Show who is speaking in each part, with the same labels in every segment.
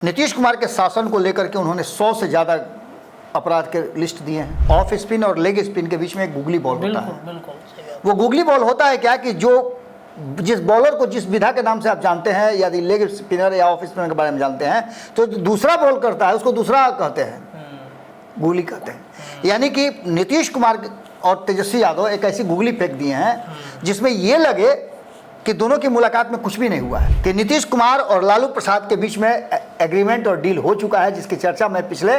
Speaker 1: नीतीश कुमार के शासन को लेकर के उन्होंने 100 से ज़्यादा अपराध के लिस्ट दिए हैं। ऑफ स्पिन और लेग स्पिन के बीच में एक गुगली बॉल होता है।
Speaker 2: बिल्कुल
Speaker 1: वो गुगली बॉल होता है क्या कि जो जिस बॉलर को जिस विधा के नाम से आप जानते हैं, यदि लेग स्पिनर या ऑफ स्पिनर के बारे में जानते हैं, तो दूसरा बॉल करता है उसको दूसरा कहते हैं, गुगली कहते हैं। यानी कि नीतीश कुमार और तेजस्वी यादव एक ऐसी गुगली फेंक दिए हैं जिसमें ये लगे कि दोनों की मुलाकात में कुछ भी नहीं हुआ है, कि नीतीश कुमार और लालू प्रसाद के बीच में एग्रीमेंट और डील हो चुका है, जिसकी चर्चा मैं पिछले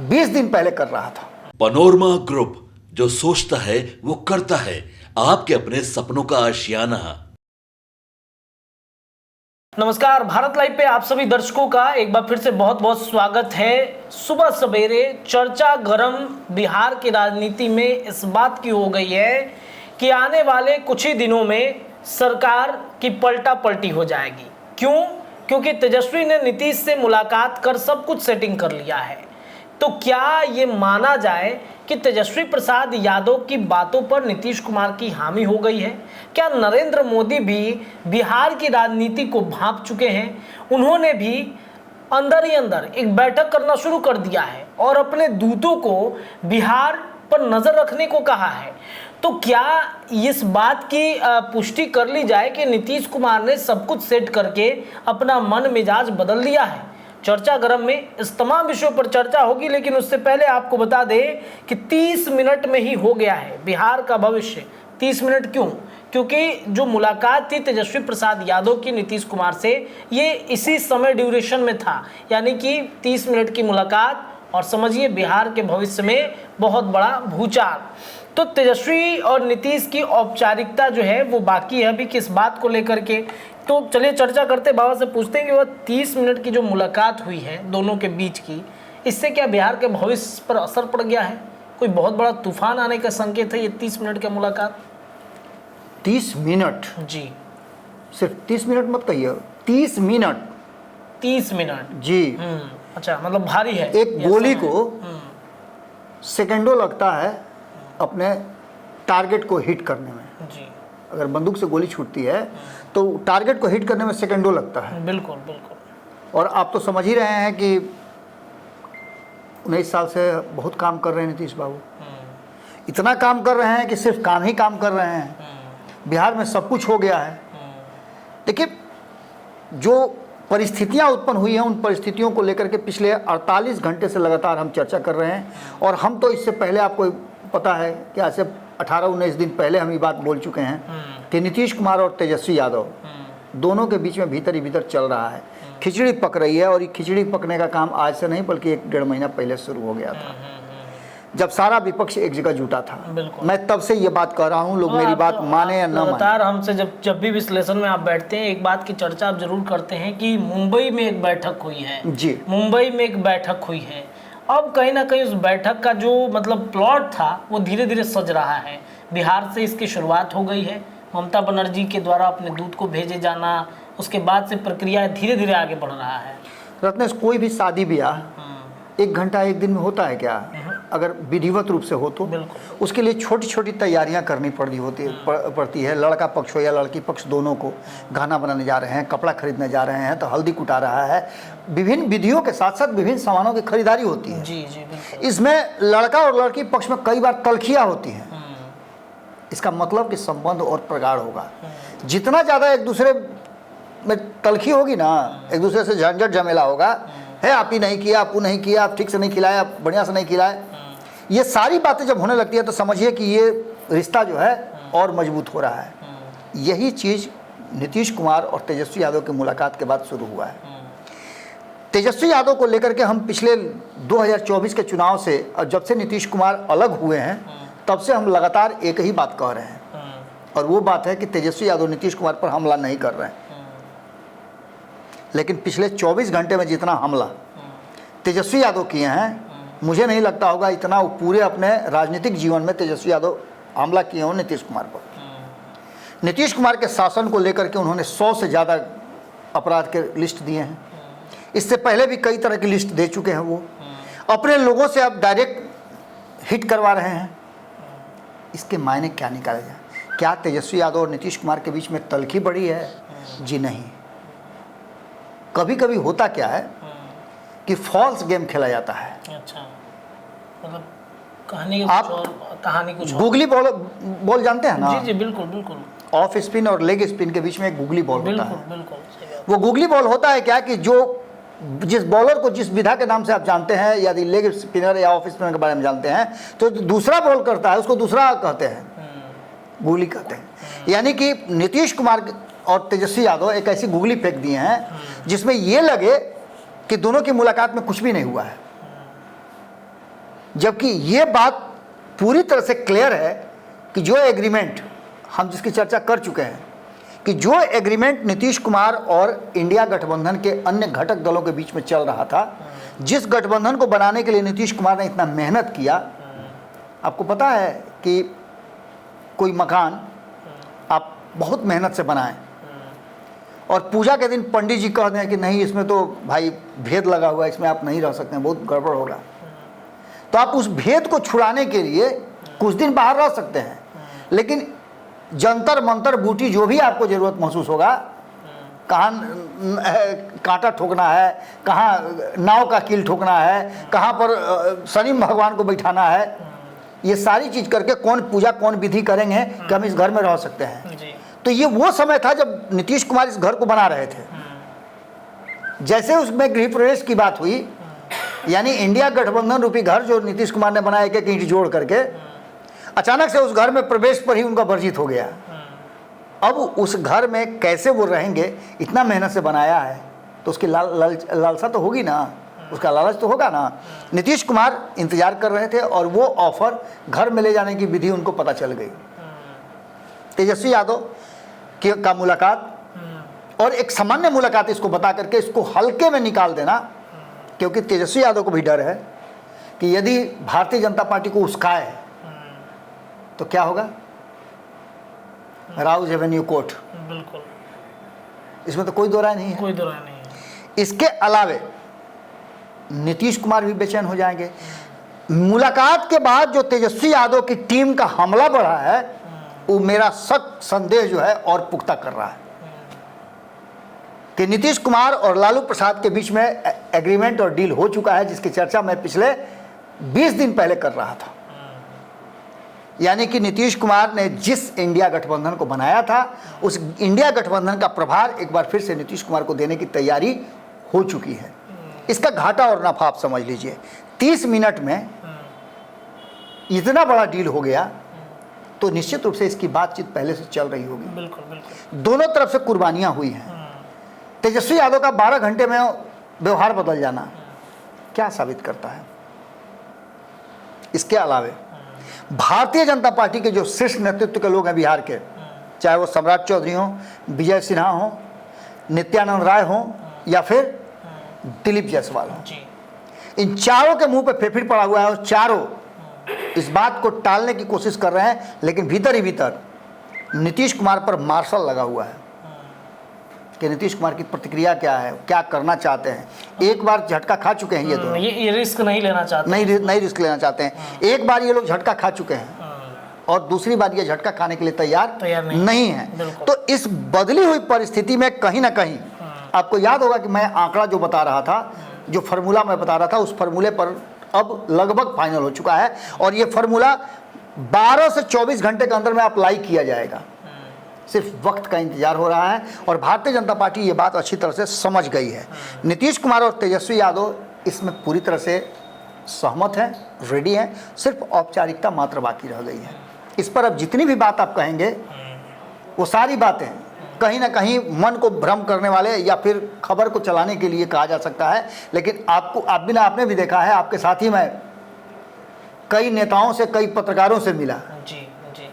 Speaker 1: 20 दिन पहले कर रहा था।
Speaker 3: पनोरमा ग्रुप, जो सोचता है वो करता है, आपके अपने सपनों का आशियाना।
Speaker 2: नमस्कार, भारत लाइव पे आप सभी दर्शकों का एक बार फिर से बहुत बहुत स्वागत है। सुबह सवेरे चर्चा गरम बिहार की राजनीति में इस बात की हो गई है कि आने वाले कुछ ही दिनों में सरकार की पलटा पलटी हो जाएगी। क्यों? क्योंकि तेजस्वी ने नीतीश से मुलाकात कर सब कुछ सेटिंग कर लिया है। तो क्या ये माना जाए कि तेजस्वी प्रसाद यादव की बातों पर नीतीश कुमार की हामी हो गई है? क्या नरेंद्र मोदी भी बिहार की राजनीति को भांप चुके हैं? उन्होंने भी अंदर ही अंदर एक बैठक करना शुरू कर दिया है और अपने दूतों को बिहार पर नजर रखने को कहा है। तो क्या इस बात की पुष्टि कर ली जाए कि नीतीश कुमार ने सब कुछ सेट करके अपना मन मिजाज बदल लिया है? चर्चा गरम में इस तमाम विषयों पर चर्चा होगी, लेकिन उससे पहले आपको बता दें कि 30 मिनट में ही हो गया है बिहार का भविष्य। 30 मिनट क्यों? क्योंकि जो मुलाकात थी तेजस्वी प्रसाद यादव की नीतीश कुमार से, ये इसी समय ड्यूरेशन में था, यानी कि 30 मिनट की मुलाकात, और समझिए बिहार के भविष्य में बहुत बड़ा भूचाल। तो तेजस्वी और नीतीश की औपचारिकता जो है वो बाकी है अभी, किस बात को लेकर के। तो चलिए चर्चा करते, बाबा से पूछते हैं कि वह 30 मिनट की जो मुलाकात हुई है दोनों के बीच की, इससे क्या बिहार के भविष्य पर असर पड़ गया है? कोई बहुत बड़ा तूफान आने का संकेत है ये 30 मिनट की मुलाकात?
Speaker 1: 30 मिनट
Speaker 2: जी,
Speaker 1: सिर्फ 30 मिनट मत कहिए, 30 मिनट
Speaker 2: 30 मिनट
Speaker 1: जी।
Speaker 2: अच्छा, मतलब भारी है।
Speaker 1: एक गोली को सेकंडों लगता है अपने टारगेट को हिट करने में। जी, अगर बंदूक से गोली छूटती है तो टारगेट को हिट करने में सेकंडों लगता है।
Speaker 2: बिल्कुल बिल्कुल।
Speaker 1: और आप तो समझ ही रहे हैं कि 19 साल से बहुत काम कर रहे हैं नीतीश बाबू। इतना काम कर रहे हैं कि सिर्फ काम ही काम कर रहे हैं। बिहार में सब कुछ हो गया है। देखिए, जो परिस्थितियां उत्पन्न हुई हैं उन परिस्थितियों को लेकर के पिछले 48 घंटे से लगातार हम चर्चा कर रहे हैं। और हम तो इससे पहले, आपको पता है कि आज से 18-19 दिन पहले हम ये बात बोल चुके हैं कि नीतीश कुमार और तेजस्वी यादव दोनों के बीच में भीतर ही भीतर चल रहा है, खिचड़ी पक रही है। और ये खिचड़ी पकने का काम आज से नहीं बल्कि 1-1.5 महीना पहले शुरू हो गया था, जब सारा विपक्ष एक जगह जुटा था। मैं तब से ये बात कह रहा हूँ, लोग मेरी बात माने या ना माने।
Speaker 2: हमसे जब भी विश्लेषण में आप बैठते हैं, एक बात की चर्चा आप जरूर करते हैं कि मुंबई में एक बैठक हुई है।
Speaker 1: जी,
Speaker 2: मुंबई में एक बैठक हुई है। अब कहीं ना कहीं उस बैठक का जो मतलब प्लॉट था वो धीरे धीरे सज रहा है। बिहार से इसकी शुरुआत हो गई है, ममता बनर्जी के द्वारा अपने दूत को भेजे जाना, उसके बाद से प्रक्रिया धीरे धीरे आगे बढ़ रहा है।
Speaker 1: रत्नेश, कोई भी शादी ब्याह 1 घंटा 1 दिन में होता है क्या? अगर विधिवत रूप से हो तो उसके लिए छोटी छोटी तैयारियां करनी पड़ती है। लड़का पक्ष हो या लड़की पक्ष, दोनों को गाना बनाने जा रहे हैं, कपड़ा खरीदने जा रहे हैं, तो हल्दी कुटा रहा है। विभिन्न विधियों के साथ साथ विभिन्न सामानों की खरीदारी होती है।
Speaker 2: जी जी, बिल्कुल।
Speaker 1: इसमें लड़का और लड़की पक्ष में कई बार तलखियाँ होती हैं। इसका मतलब कि संबंध और प्रगाढ़ होगा। जितना ज़्यादा एक दूसरे में तलखी होगी ना, एक दूसरे से झंझट झमेला होगा, है आप ही नहीं किया, आपको नहीं किया, आप ठीक से नहीं खिलाया, आप बढ़िया से नहीं खिलाए, ये सारी बातें जब होने लगती है तो समझिए कि ये रिश्ता जो है और मजबूत हो रहा है। यही चीज़ नीतीश कुमार और तेजस्वी यादव की मुलाकात के बाद शुरू हुआ है। तेजस्वी यादव को लेकर के हम पिछले 2024 के चुनाव से, और जब से नीतीश कुमार अलग हुए हैं तब से हम लगातार एक ही बात कह रहे हैं, और वो बात है कि तेजस्वी यादव नीतीश कुमार पर हमला नहीं कर रहे हैं। लेकिन पिछले 24 घंटे में जितना हमला तेजस्वी यादव किए हैं, मुझे नहीं लगता होगा इतना पूरे अपने राजनीतिक जीवन में तेजस्वी यादव हमला किए हों नीतीश कुमार पर। नीतीश कुमार के शासन को लेकर के उन्होंने 100 से ज़्यादा अपराध के लिस्ट दिए हैं। इससे पहले भी कई तरह की लिस्ट दे चुके हैं। वो अपने लोगों से अब डायरेक्ट हिट करवा रहे हैं। इसके मायने क्या निकाले जाए? क्या तेजस्वी यादव और नीतीश कुमार के बीच में तलखी बढ़ी है? जी नहीं। कभी कभी होता क्या है कि फॉल्स गेम खेला जाता है।
Speaker 2: अच्छा, मतलब कहानी कहानी कुछ और।
Speaker 1: गुगली बॉल जानते हैं ना?
Speaker 2: जी जी बिल्कुल बिल्कुल।
Speaker 1: ऑफ स्पिन और लेग स्पिन के बीच में एक गुगली बॉल होता
Speaker 2: बिल्कुल
Speaker 1: है।
Speaker 2: बिल्कुल सही बात।
Speaker 1: वो गुगली बॉल होता है क्या कि जिस बॉलर को जिस विधा के नाम से आप जानते हैं, यदि लेग स्पिनर या ऑफ स्पिनर के बारे में जानते हैं, तो दूसरा बॉल करता है उसको दूसरा कहते हैं, गुगली कहते हैं। यानी कि नीतीश कुमार और तेजस्वी यादव एक ऐसी गुगली फेंक दिए हैं जिसमें ये लगे कि दोनों की मुलाकात में कुछ भी नहीं हुआ है, जबकि ये बात पूरी तरह से क्लियर है कि जो एग्रीमेंट हम जिसकी चर्चा कर चुके हैं कि जो एग्रीमेंट नीतीश कुमार और इंडिया गठबंधन के अन्य घटक दलों के बीच में चल रहा था, जिस गठबंधन को बनाने के लिए नीतीश कुमार ने इतना मेहनत किया, आपको पता है कि कोई मकान आप बहुत मेहनत से बनाएं और पूजा के दिन पंडित जी कह दें कि नहीं इसमें तो भाई भेद लगा हुआ है, इसमें आप नहीं रह सकते हैं, बहुत गड़बड़ होगा, तो आप उस भेद को छुड़ाने के लिए कुछ दिन बाहर रह सकते हैं, लेकिन जंतर मंतर बूटी जो भी आपको ज़रूरत महसूस होगा, कहाँ कांटा ठोकना है, कहाँ नाव का कील ठोकना है, कहाँ पर शनि भगवान को बैठाना है, ये सारी चीज़ करके कौन पूजा कौन विधि करेंगे कि हम इस घर में रह सकते हैं।
Speaker 2: जी।
Speaker 1: तो ये वो समय था जब नीतीश कुमार इस घर को बना रहे थे। जैसे उसमें गृह प्रवेश की बात हुई, यानी इंडिया गठबंधन रूपी घर जो नीतीश कुमार ने बनाया, एक ईंट जोड़ करके, अचानक से उस घर में प्रवेश पर ही उनका वर्जित हो गया। अब उस घर में कैसे वो रहेंगे, इतना मेहनत से बनाया है तो उसकी लालसा तो होगी ना, उसका लालच तो होगा ना। नीतीश कुमार इंतजार कर रहे थे और वो ऑफर घर में ले जाने की विधि उनको पता चल गई। तेजस्वी यादव का मुलाकात और एक सामान्य मुलाकात इसको बता करके इसको हल्के में निकाल देना, क्योंकि तेजस्वी यादव को भी डर है कि यदि भारतीय जनता पार्टी को उस्काए तो क्या होगा, राउज एवेन्यू कोर्ट।
Speaker 2: बिल्कुल,
Speaker 1: इसमें तो कोई दो राय नहीं है।
Speaker 2: कोई दो राय नहीं है।
Speaker 1: इसके अलावे नीतीश कुमार भी बेचैन हो जाएंगे। मुलाकात के बाद जो तेजस्वी यादव की टीम का हमला बढ़ा है, वो मेरा शक संदेह जो है और पुख्ता कर रहा है कि नीतीश कुमार और लालू प्रसाद के बीच में एग्रीमेंट और डील हो चुका है, जिसकी चर्चा मैं पिछले 20 दिन पहले कर रहा था। यानी कि नीतीश कुमार ने जिस इंडिया गठबंधन को बनाया था, उस इंडिया गठबंधन का प्रभार एक बार फिर से नीतीश कुमार को देने की तैयारी हो चुकी है। इसका घाटा और नफा आप समझ लीजिए। 30 मिनट में इतना बड़ा डील हो गया तो निश्चित रूप से इसकी बातचीत पहले से चल रही होगी।
Speaker 2: बिल्कुल बिल्कुल।
Speaker 1: दोनों तरफ से कुर्बानियां हुई हैं। तेजस्वी यादव का 12 घंटे में व्यवहार बदल जाना क्या साबित करता है? इसके अलावे भारतीय जनता पार्टी के जो शीर्ष नेतृत्व के लोग हैं बिहार के, चाहे वो सम्राट चौधरी हों, विजय सिन्हा हों, नित्यानंद राय हों या फिर दिलीप जायसवाल हों, इन चारों के मुंह पे फेफड़ पड़ा हुआ है और चारों इस बात को टालने की कोशिश कर रहे हैं, लेकिन भीतर ही भीतर नीतीश कुमार पर मार्शल लगा हुआ है कि नीतीश कुमार की प्रतिक्रिया क्या है, क्या करना चाहते हैं। एक बार झटका खा चुके हैं ये दोनों,
Speaker 2: ये रिस्क नहीं लेना चाहते,
Speaker 1: नहीं रिस्क लेना चाहते हैं। एक बार ये लोग झटका खा चुके हैं और दूसरी बार ये झटका खाने के लिए तैयार नहीं है। तो इस बदली हुई परिस्थिति में कहीं ना कहीं आपको याद होगा कि मैं आंकड़ा जो बता रहा था, जो फार्मूला मैं बता रहा था, उस फार्मूले पर अब लगभग फाइनल हो चुका है और ये फार्मूला 12 से 24 घंटे के अंदर में अप्लाई किया जाएगा। सिर्फ वक्त का इंतजार हो रहा है और भारतीय जनता पार्टी ये बात अच्छी तरह से समझ गई है। नीतीश कुमार और तेजस्वी यादव इसमें पूरी तरह से सहमत हैं, रेडी हैं, सिर्फ औपचारिकता मात्र बाकी रह गई है। इस पर अब जितनी भी बात आप कहेंगे वो सारी बातें कहीं ना कहीं मन को भ्रम करने वाले या फिर खबर को चलाने के लिए कहा जा सकता है, लेकिन आपने भी देखा है, आपके साथ ही मैं कई नेताओं से, कई पत्रकारों से मिला,
Speaker 2: जी जी,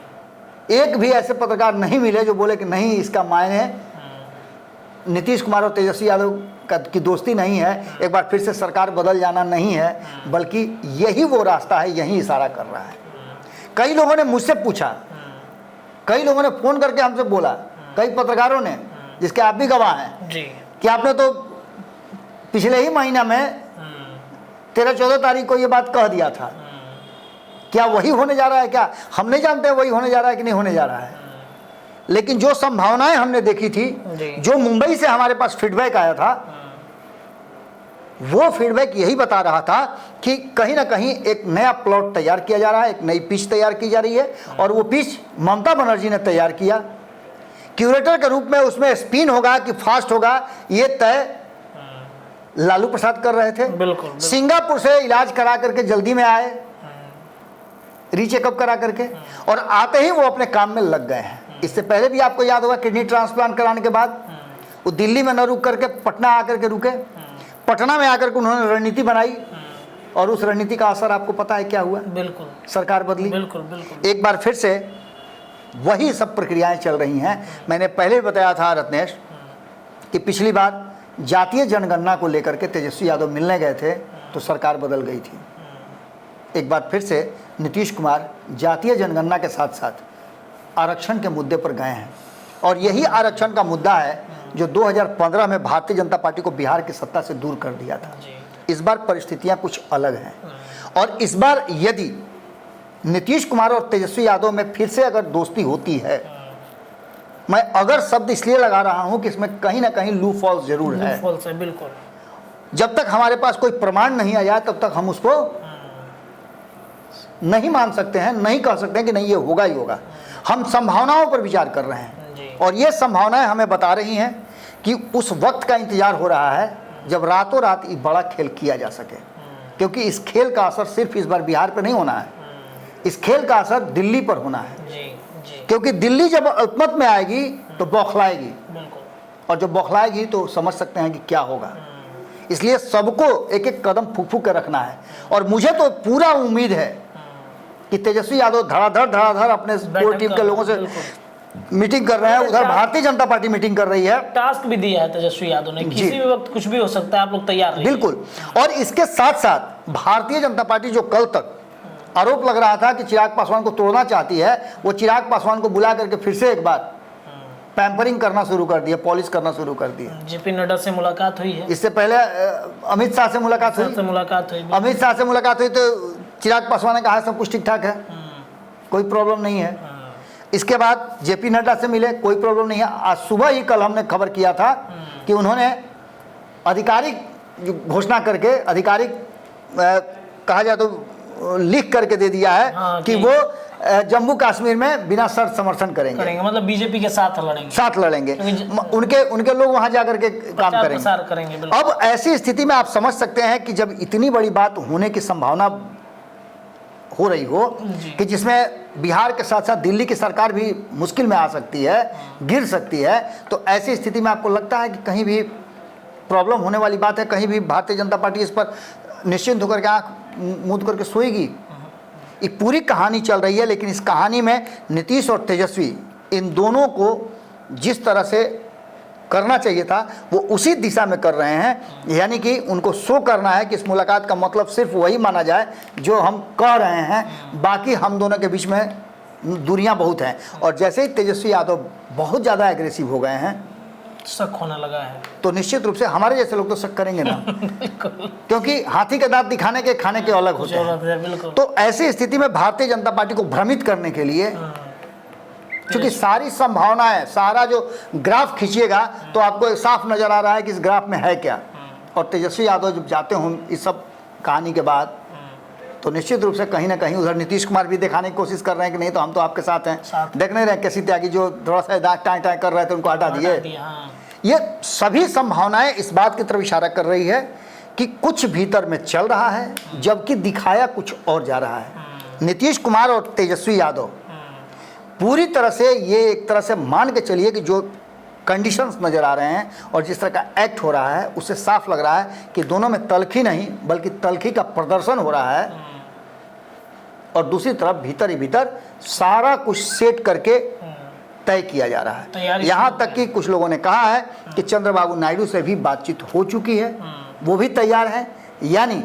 Speaker 1: एक भी ऐसे पत्रकार नहीं मिले जो बोले कि नहीं इसका मायने नीतीश कुमार और तेजस्वी यादव की दोस्ती नहीं है, एक बार फिर से सरकार बदल जाना नहीं है, बल्कि यही वो रास्ता है, यही इशारा कर रहा है। कई लोगों ने मुझसे पूछा, कई लोगों ने फ़ोन करके हमसे बोला, कई पत्रकारों ने, जिसके आप भी गवाह हैं, कि आपने तो पिछले ही महीना में 13-14 तारीख को ये बात कह दिया था, क्या वही होने जा रहा है? क्या हम नहीं जानते वही होने जा रहा है कि नहीं होने जा रहा है, लेकिन जो संभावनाएं हमने देखी थी, जो मुंबई से हमारे पास फीडबैक आया था, वो फीडबैक यही बता रहा था कि कहीं ना कहीं एक नया प्लॉट तैयार किया जा रहा है, एक नई पिच तैयार की जा रही है, और वो पिच ममता बनर्जी ने तैयार किया। क्यूरेटर के रूप में उसमें स्पिन होगा कि फास्ट होगा, ये तय लालू प्रसाद कर रहे थे।
Speaker 2: बिल्कुल।
Speaker 1: सिंगापुर से इलाज करा करके जल्दी में आए, रीचेकअप करा करके, और आते ही वो अपने काम में लग गए हैं। इससे पहले भी आपको याद होगा, किडनी ट्रांसप्लांट कराने के बाद वो दिल्ली में न रुक करके पटना आकर के रुके। पटना में आकर के उन्होंने रणनीति बनाई, और उस रणनीति का असर आपको पता है क्या हुआ।
Speaker 2: बिल्कुल,
Speaker 1: सरकार बदली।
Speaker 2: बिल्कुल बिल्कुल।
Speaker 1: एक बार फिर से वही सब प्रक्रियाएं चल रही हैं। मैंने पहले भी बताया था रत्नेश कि पिछली बार जातीय जनगणना को लेकर के तेजस्वी यादव मिलने गए थे तो सरकार बदल गई थी। एक बार फिर से नीतीश कुमार जातीय जनगणना के साथ साथ आरक्षण के मुद्दे पर गए हैं, और यही आरक्षण का मुद्दा है जो 2015 में भारतीय जनता पार्टी को बिहार की सत्ता से दूर कर दिया था। इस बार परिस्थितियां कुछ अलग हैं, और इस बार यदि नीतीश कुमार और तेजस्वी यादव में फिर से अगर दोस्ती होती है, मैं अगर शब्द इसलिए लगा रहा हूं कि इसमें कहीं ना कहीं लू फॉल्स जरूर है।
Speaker 2: फॉल्स है, बिल्कुल।
Speaker 1: जब तक हमारे पास कोई प्रमाण नहीं आया तब तक हम उसको नहीं मान सकते हैं, नहीं कह सकते हैं कि नहीं ये होगा ही होगा। हम संभावनाओं पर विचार कर रहे हैं, और ये संभावनाएं हमें बता रही हैं कि उस वक्त का इंतजार हो रहा है जब रातों रात ये बड़ा खेल किया जा सके, क्योंकि इस खेल का असर सिर्फ इस बार बिहार पर नहीं होना है, इस खेल का असर दिल्ली पर होना है। क्योंकि दिल्ली जब अल्पमत में आएगी तो बौखलाएगी, और जब बौखलाएगी तो समझ सकते हैं कि क्या होगा। इसलिए सबको एक एक कदम फूक फूक के रखना है, और मुझे तो पूरा उम्मीद है कि तेजस्वी यादव धड़ाधड़ अपने कोर टीम के लोगों से मीटिंग कर रहे हैं। उधर भारतीय जनता पार्टी मीटिंग कर रही है।
Speaker 2: टास्क भी दिया है तेजस्वी यादव ने, किसी भी वक्त कुछ भी हो सकता है, आप लोग तैयार रहिए।
Speaker 1: बिल्कुल। और इसके साथ साथ भारतीय जनता पार्टी जो कल तक आरोप लग रहा था कि चिराग पासवान को तोड़ना चाहती है, वो चिराग पासवान को बुला करके फिर से एक बार पैम्परिंग करना शुरू कर दिया, पॉलिश करना शुरू कर दिया।
Speaker 2: जेपी नड्डा से मुलाकात हुई है,
Speaker 1: इससे पहले अमित शाह से मुलाकात हुई। अमित शाह से मुलाकात हुई तो चिराग पासवान ने कहा सब कुछ ठीक ठाक है, कोई प्रॉब्लम नहीं है। इसके बाद जेपी नड्डा से मिले, कोई प्रॉब्लम नहीं है। आज सुबह ही कल हमने खबर किया था कि उन्होंने आधिकारिक घोषणा करके, आधिकारिक कहा जाए तो लिख करके दे दिया है कि वो जम्मू कश्मीर में बिना शर्त समर्थन करेंगे,
Speaker 2: मतलब बीजेपी के साथ लड़ेंगे।
Speaker 1: उनके लोग वहां जाकर के काम करेंगे। अब ऐसी स्थिति में आप समझ सकते हैं कि जब इतनी बड़ी बात होने की संभावना हो रही हो कि जिसमें बिहार के साथ साथ दिल्ली की सरकार भी मुश्किल में आ सकती है, गिर सकती है, तो ऐसी स्थिति में आपको लगता है कि कहीं भी प्रॉब्लम होने वाली बात है, कहीं भी भारतीय जनता पार्टी इस पर निश्चिंत होकर के आंख मूंद करके सोएगी? ये पूरी कहानी चल रही है, लेकिन इस कहानी में नीतीश और तेजस्वी इन दोनों को जिस तरह से करना चाहिए था वो उसी दिशा में कर रहे हैं। यानी कि उनको शो करना है कि इस मुलाकात का मतलब सिर्फ वही माना जाए जो हम कह रहे हैं, बाकी हम दोनों के बीच में दूरियां बहुत हैं। और जैसे ही तेजस्वी यादव बहुत ज़्यादा एग्रेसिव हो गए हैं,
Speaker 2: शक होने लगा है,
Speaker 1: तो निश्चित रूप से हमारे जैसे लोग तो शक करेंगे ना क्योंकि हाथी के दांत दिखाने के खाने के अलग होते हैं। तो ऐसी स्थिति में भारतीय जनता पार्टी को भ्रमित करने के लिए, क्योंकि सारी संभावनाएं, सारा जो ग्राफ खींचिएगा तो आपको साफ नजर आ रहा है कि इस ग्राफ में है क्या। और तेजस्वी यादव जब जाते हों इस सब कहानी के बाद, तो निश्चित रूप से कहीं ना कहीं उधर नीतीश कुमार भी दिखाने की कोशिश कर रहे हैं कि नहीं तो हम तो आपके साथ हैं। देख नहीं रहे कैसी त्यागी जो थोड़ा सा दांत टाई टाई कर रहे थे उनको हटा दिए। ये सभी संभावनाएं इस बात की तरफ इशारा कर रही है कि कुछ भीतर में चल रहा है, जबकि दिखाया कुछ और जा रहा है। नीतीश कुमार और तेजस्वी यादव पूरी तरह से, ये एक तरह से मान के चलिए कि जो कंडीशंस नज़र आ रहे हैं और जिस तरह का एक्ट हो रहा है, उससे साफ लग रहा है कि दोनों में तल्खी नहीं बल्कि तल्खी का प्रदर्शन हो रहा है। और दूसरी तरफ भीतर ही भीतर सारा कुछ सेट करके तय किया जा रहा है। यहाँ तक कि कुछ लोगों ने कहा है कि चंद्रबाबू नायडू से भी बातचीत हो चुकी है, वो भी तैयार है। यानी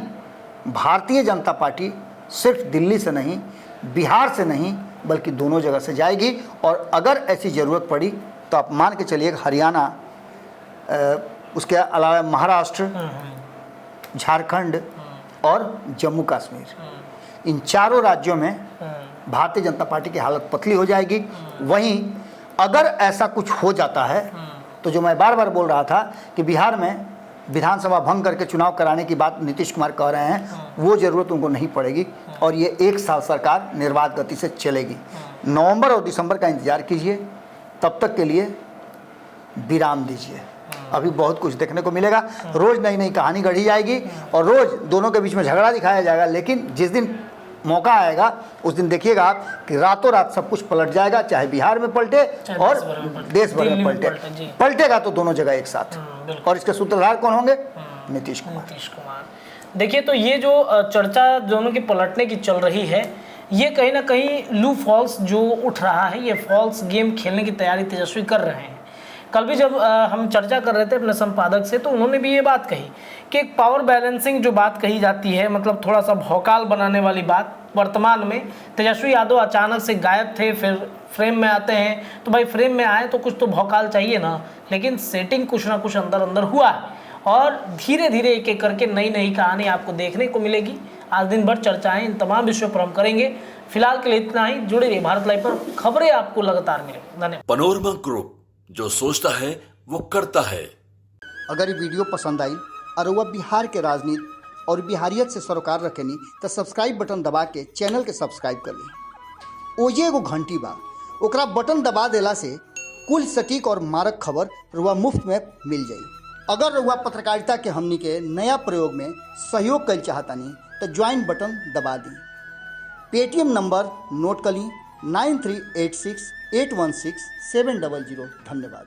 Speaker 1: भारतीय जनता पार्टी सिर्फ दिल्ली से नहीं, बिहार से नहीं, बल्कि दोनों जगह से जाएगी। और अगर ऐसी ज़रूरत पड़ी तो आप मान के चलिए हरियाणा, उसके अलावा महाराष्ट्र, झारखंड और जम्मू कश्मीर, इन चारों राज्यों में भारतीय जनता पार्टी की हालत पतली हो जाएगी। वहीं अगर ऐसा कुछ हो जाता है तो जो मैं बार बार बोल रहा था कि बिहार में विधानसभा भंग करके चुनाव कराने की बात नीतीश कुमार कह रहे हैं, वो ज़रूरत उनको नहीं पड़ेगी और ये 1 साल सरकार निर्बाध गति से चलेगी। नवंबर और दिसंबर का इंतजार कीजिए, तब तक के लिए विराम दीजिए। अभी बहुत कुछ देखने को मिलेगा, रोज़ नई नई कहानी गढ़ी जाएगी और रोज़ दोनों के बीच में झगड़ा दिखाया जाएगा, लेकिन जिस दिन मौका आएगा उस दिन देखिएगा आप कि रातों रात सब कुछ पलट जाएगा, चाहे बिहार में पलटे और देश भर में पलटे। पलटेगा तो दोनों जगह एक साथ, और इसके सूत्रधार कौन होंगे? नीतीश कुमार।
Speaker 2: देखिए, तो ये जो चर्चा दोनों के पलटने की चल रही है, ये कहीं ना कहीं लू फॉल्स जो उठ रहा है, ये फॉल्स गेम खेलने की तैयारी तेजस्वी कर रहे हैं। कल भी जब हम चर्चा कर रहे थे अपने संपादक से, तो उन्होंने भी ये बात कही कि एक पावर बैलेंसिंग जो बात कही जाती है, मतलब थोड़ा सा भौकाल बनाने वाली बात, वर्तमान में तेजस्वी यादव अचानक से गायब थे, फिर फ्रेम में आते हैं, तो भाई फ्रेम में आए तो कुछ तो भौकाल चाहिए ना, लेकिन सेटिंग कुछ ना कुछ अंदर अंदर हुआ है और धीरे धीरे एक एक करके नई नई कहानी आपको देखने को मिलेगी। आज दिन भर चर्चाएं इन तमाम विषयों पर हम करेंगे। फिलहाल के लिए इतना ही। जुड़े रहिए भारत लाइव पर, खबरें आपको लगातार मिलेंगी। धन्यवाद।
Speaker 3: पनोरमा ग्रुप, जो सोचता है वो करता है।
Speaker 1: अगर ये वीडियो पसंद आई और वह बिहार के राजनीति और बिहारियत से सरोकार रखेनी तो सब्सक्राइब बटन दबा के चैनल के सब्सक्राइब कर ली। ओजे एगो घंटी बा, ओकरा बटन दबा देला से कुल सटीक और मारक खबर रुआ मुफ्त में मिल जाई। अगर रुआ पत्रकारिता के हमनी के नया प्रयोग में सहयोग कर चाहतानी तो ज्वाइन बटन दबा दी। पेटीएम नंबर नोट कर ली 9386816700। धन्यवाद।